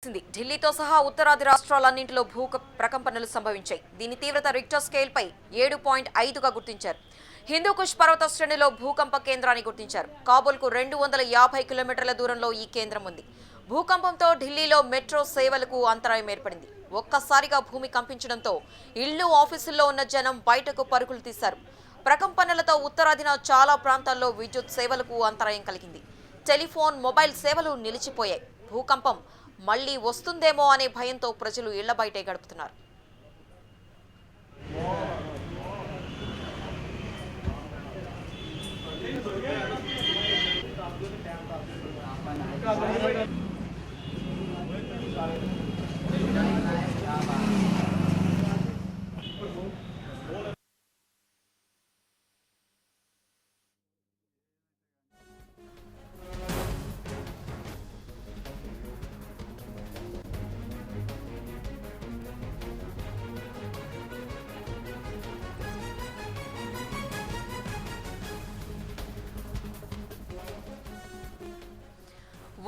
ఢిల్లీతో సహా ఉత్తరాది రాష్ట్రాలన్నింటిలో ప్రకంపనలు సంభవించాయి. దీని తీవ్రత రిక్టర్ స్కేల్ పై 7.5గా గుర్తించారు. హిందూకుష్ పర్వత శ్రేణిలో భూకంప కేంద్రాన్ని గుర్తించారు. కాబూల్కు 250 కిలోమీటర్ల దూరంలో ఈ కేంద్రం ఉంది. భూకంపంతో ఢిల్లీలో మెట్రో సేవలకు అంతరాయం ఏర్పడింది. ఒక్కసారిగా భూమి కంపించడంతో ఇళ్లు, ఆఫీసుల్లో ఉన్న జనం బయటకు పరుగులు తీశారు. ప్రకంపనలతో ఉత్తరాదిన చాలా ప్రాంతాల్లో విద్యుత్ సేవలకు అంతరాయం కలిగింది. టెలిఫోన్, మొబైల్ సేవలు నిలిచిపోయాయి. భూకంపం మళ్లీ వస్తుందేమో అనే భయంతో ప్రజలు ఇళ్ల బయటే గడుపుతున్నారు.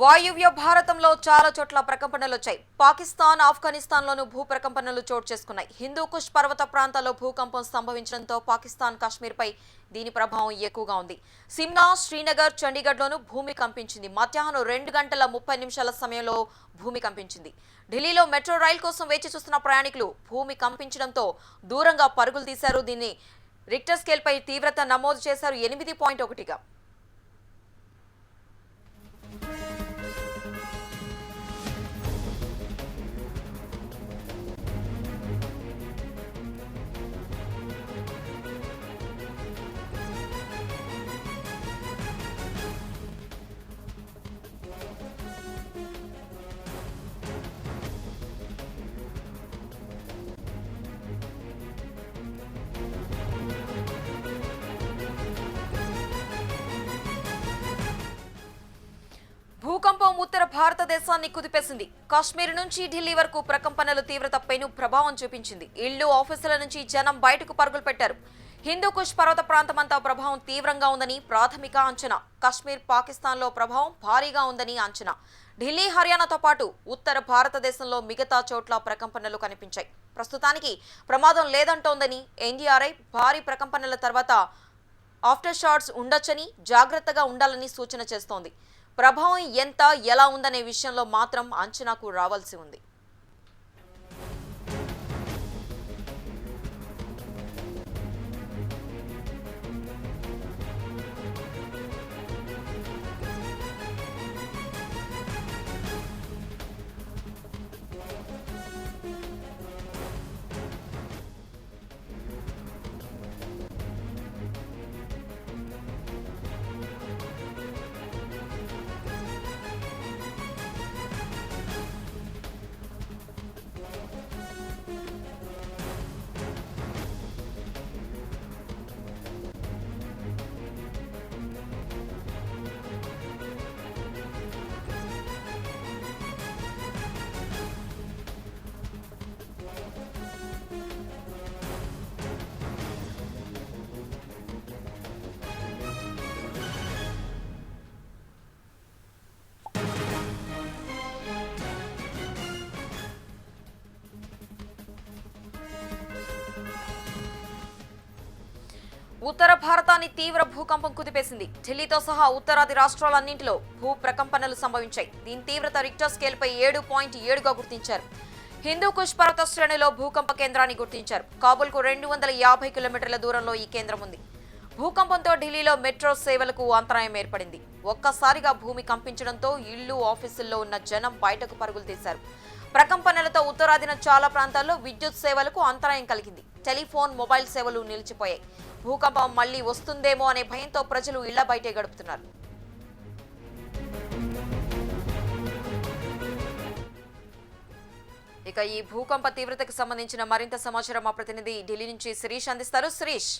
వాయువ్య భారతంలో చాలా చోట్ల ప్రకంపనలు వచ్చాయి. పాకిస్తాన్, ఆఫ్ఘనిస్తాన్లోనూ భూ ప్రకంపనలు చోటు చేసుకున్నాయి. హిందూకుష్ పర్వత ప్రాంతాల్లో భూకంపం సంభవించడంతో పాకిస్తాన్, కాశ్మీర్పై దీని ప్రభావం ఎక్కువగా ఉంది. సిమ్లా, శ్రీనగర్, చండీగఢ్లోనూ భూమి కంపించింది. మధ్యాహ్నం 2 గంటల 30 నిమిషాల సమయంలో భూమి కంపించింది. ఢిల్లీలో మెట్రో రైలు కోసం వేచి చూస్తున్న ప్రయాణికులు భూమి కంపించడంతో దూరంగా పరుగులు తీశారు. దీన్ని రిక్టర్ స్కేల్ పై తీవ్రత నమోదు చేశారు 8.1గా. భూకంపం ఉత్తర భారతదేశాన్ని కుదిపేసింది. కాశ్మీర్ నుంచి ఢిల్లీ వరకు ప్రకంపనలు తీవ్రత పెను ప్రభావం చూపించింది. ఇళ్లు, ఆఫీసుల నుంచి జనం బయటకు పరుగులు పెట్టారు. హిందూకుష్ పర్వత ప్రాంతమంతా ప్రభావం తీవ్రంగా ఉందని ప్రాథమిక అంచనా. కాశ్మీర్, పాకిస్తాన్లో ప్రభావం భారీగా ఉందని అంచనా. ఢిల్లీ, హర్యానాతో పాటు ఉత్తర భారతదేశంలో మిగతా చోట్ల ప్రకంపనలు కనిపించాయి. ప్రస్తుతానికి ప్రమాదం లేదంటోందని ఎన్డీఆర్ఐ. భారీ ప్రకంపనల తర్వాత ఆఫ్టర్ షాట్స్ ఉండొచ్చని, జాగ్రత్తగా ఉండాలని సూచన చేస్తోంది. ప్రభావం ఎంత, ఎలా ఉందనే విషయంలో మాత్రం అంచనాకు రావాల్సి ఉంది. ఉత్తర భారతాన్ని తీవ్ర భూకంపం కుదిపేసింది. ఢిల్లీతో సహా ఉత్తరాది రాష్ట్రాలన్నింటిలో భూ ప్రకంపనలు సంభవించాయి. దీని తీవ్రత రిక్టర్ స్కేల్ పై 7.7గా గుర్తించారు. హిందూకుష్ పర్వత శ్రేణిలో భూకంప కేంద్రాన్ని గుర్తించారు. కాబూల్కు 250 కిలోమీటర్ల దూరంలో ఈ కేంద్రం ఉంది. భూకంపంతో ఢిల్లీలో మెట్రో సేవలకు అంతరాయం ఏర్పడింది. ఒక్కసారిగా భూమి కంపించడంతో ఇళ్లు, ఆఫీసుల్లో ఉన్న జనం బయటకు పరుగులు తీశారు. ప్రకంపనలతో ఉత్తరాదిన చాలా ప్రాంతాల్లో విద్యుత్ సేవలకు అంతరాయం కలిగింది. టెలిఫోన్, మొబైల్ సేవలు నిలిచిపోయాయి. భూకంపం మళ్లీ వస్తుందేమో అనే భయంతో ప్రజలు ఇళ్ల బయటే గడుపుతున్నారు. ఇక ఈ భూకంప తీవ్రతకు సంబంధించిన మరింత సమాచారం మా ప్రతినిధి ఢిల్లీ నుంచి శిరీష్ అందిస్తారు. శిరీష్.